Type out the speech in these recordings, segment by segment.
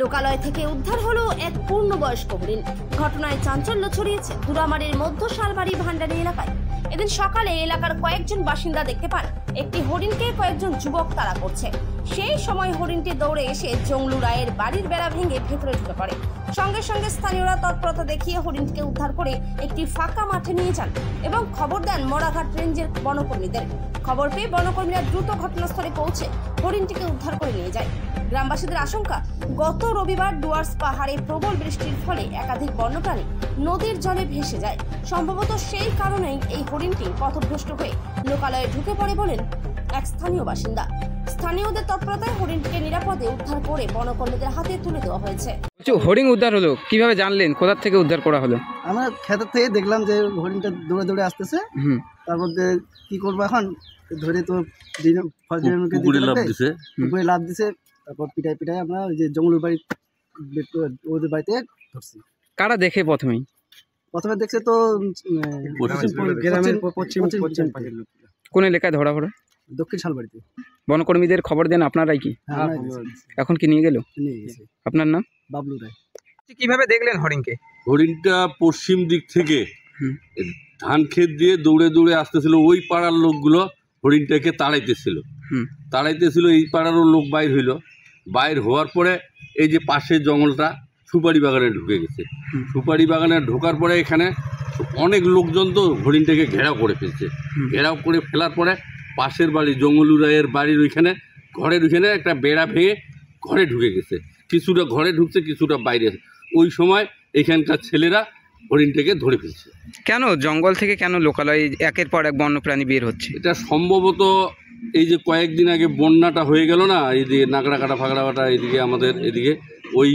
লোকালয় থেকে উদ্ধার হলো এক পূর্ণবয়স্ক হরিণ। ঘটনায় চাঞ্চল্য ছড়িয়েছে দুরামারির মধ্য শালবাড়ি ভান্ডারী এলাকায়। এদিন সকালে এলাকার কয়েকজন বাসিন্দা দেখতে পান একটি হরিণকে কয়েকজন যুবক তাড়া করছে। সেই সময় হরিণটি দৌড়ে এসে জংলু রায়ের বাড়ির বেড়া ভেঙে ভেতরে ঢুকে পড়ে। সঙ্গে সঙ্গে স্থানীয়রা তৎপরতা দেখিয়ে হরিণটিকে উদ্ধার করে একটি ফাঁকা মাঠে নিয়ে যান এবং খবর দেন মরাঘাট রেঞ্জের বনকর্মীদের। খবর পেয়ে বনকর্মীরা দ্রুত ঘটনাস্থলে পৌঁছে হরিণটিকে উদ্ধার করে নিয়ে যায়। গ্রামবাসীদের আশঙ্কা, গত রবিবার ডুয়ার্স পাহাড়ে প্রবল বৃষ্টির ফলে একাধিক বন্যপ্রাণী নদীর জলে ভেসে যায়। সম্ভবত সেই কারণেই এই হরিণটি পথভ্রষ্ট হয়ে লোকালয়ে ঢুকে পড়ে বলেন এক স্থানীয় বাসিন্দা। স্থানীয়দের তৎপরতায় হরিণটিকে নিরাপদে উদ্ধার করে বনকর্মীদের হাতে তুলে দেওয়া হয়েছে। হরিণ উদ্ধার হলো, কিভাবে জানলেন? কোথা থেকে উদ্ধার করা হলো? আমরা ক্ষেতের থেকে দেখলাম যে হরিণটা দৌড়ে দৌড়ে আসতেছে। তার মধ্যে কি করবো এখন, ধরে তো পুকুরে লাভ দিছে। তারপর পিটাই পিটাই আমরা ওই যে জঙ্গলের বাড়ি ওদের বাড়িতে ধরছি। কারা দেখে প্রথমে দেখছে তো কোন এলাকায় ধরা পড়ে? দক্ষিণ শালবাড়িতে। বনকর্মীদের খবর দেন আপনারাই কি? এখন কি নিয়ে গেল? আপনার নাম? বাবলু রায়। কিভাবে দেখলেন হরিণকে? হরিণটা পশ্চিম দিক থেকে ধান ক্ষেত দিয়ে দৌড়ে দৌড়ে আসতেছিল। ওই পাড়ার লোকগুলো হরিণটাকে তাড়াইতেছিল। এই পাড়ারও লোক বাইর হইল। বাইর হওয়ার পরে এই যে পাশের জঙ্গলটা সুপারি বাগানে ঢুকে গেছে। সুপারি বাগানে ঢোকার পরে এখানে অনেক লোকজন তো হরিণটাকে ঘেরাও করে ফেলছে। ঘেরাও করে ফেলার পরে পাশের বাড়ি জঙ্গলু রায়ের বাড়ির ঘরের ওইখানে একটা বেড়া ভেঙে ঘরে ঢুকে গেছে। কিছুটা ঘরে ঢুকছে, কিছুটা বাইরে। ওই সময় এখানকার ছেলেরা হরিণটাকে ধরে ফেলছে। কেন জঙ্গল থেকে কেন লোকালয়ে একের পর এক বন্যপ্রাণী বের হচ্ছে? এটা সম্ভবত এই যে কয়েকদিন আগে বন্যাটা হয়ে গেল না, এইদিকে নাগড়াকাটা ফাগড়াকাটা, এইদিকে আমাদের এদিকে ওই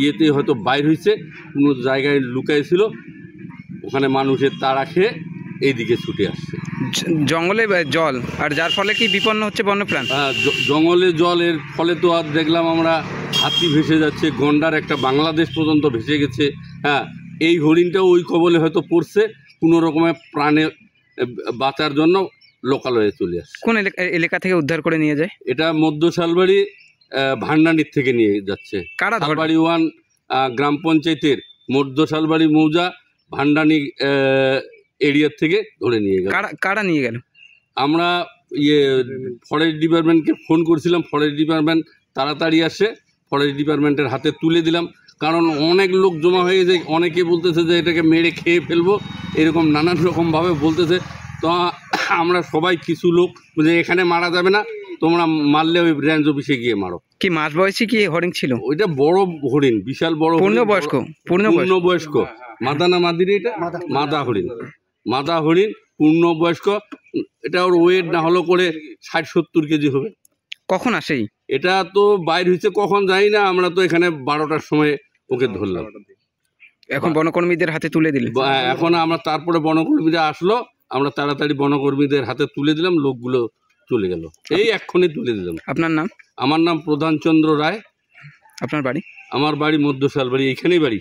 ইয়েতে হয়তো বাইর হয়েছে, কোনো জায়গায় লুকাইছিল, ওখানে মানুষের তাড়া খেয়ে এইদিকে ছুটে আসছে। জঙ্গলে জল, আর যার ফলে কি বিপন্ন হচ্ছে বন্যপ্রাণ? হ্যাঁ, জঙ্গলে জল, এর ফলে তো আর দেখলাম আমরা হাতি ভেসে যাচ্ছে, গন্ডার একটা বাংলাদেশ পর্যন্ত ভেসে গেছে। হ্যাঁ, এই হরিণটাও ওই কবলে হয়তো পড়ছে, কোনো রকমের প্রাণে বাঁচার জন্য লোকালয়ে চলে আসছে। কোন এলাকা থেকে উদ্ধার করে নিয়ে যায়? এটা মধ্য শালবাড়ি ভান্ডানির থেকে নিয়ে যাচ্ছে। শালবাড়ি 1 গ্রাম পঞ্চায়েতের মধ্য শালবাড়ি মৌজা ভান্ডানি এরিয়ার থেকে ধরে নিয়ে গেল। কারা নিয়ে গেল? আমরা ফরেস্ট ডিপার্টমেন্টকে ফোন করছিলাম। ফরেস্ট ডিপার্টমেন্ট তাড়াতাড়ি আসে, ফরেস্ট ডিপার্টমেন্টের হাতে তুলে দিলাম। কারণ অনেক লোক জমা হয়ে গেছে, অনেকে বলতেছে যে এটাকে মেরে খেয়ে ফেলবো, এরকম নানান রকমভাবে বলতেছে। তো আমরা সবাই কিছু লোক যে এখানে মারা যাবে না, তোমরা মারলে ওই রেঞ্জ অফিসে গিয়ে মারো। কি মাঝ বয়সী কি হরিণ ছিল? ওইটা বড় হরিণ, বিশাল বড় পূর্ণবয়স্ক। মাদা না মাদিরে? এটা মাদা হরিণ পূর্ণবয়স্ক। এটা ওর ওয়েট না হলো করে 60-70 কেজি হবে। কখন আসেই? এটা তো বাইর হয়েছে কখন জানি না, আমরা তো এখানে 12টার সময় ওকে ধরলাম। এখন বনকর্মীদের হাতে তুলে দিল। এখন আমরা তারপরে বনকর্মীরা আসলো, আমরা তাড়াতাড়ি বনকর্মীদের হাতে তুলে দিলাম, লোকগুলো চলে গেল। এই এক্ষুনি তুলে দিলাম। আপনার নাম? আমার নাম প্রধানচন্দ্র রায়। আপনার বাড়ি? আমার বাড়ি মধ্য শালবাড়ি, এইখানেই বাড়ি।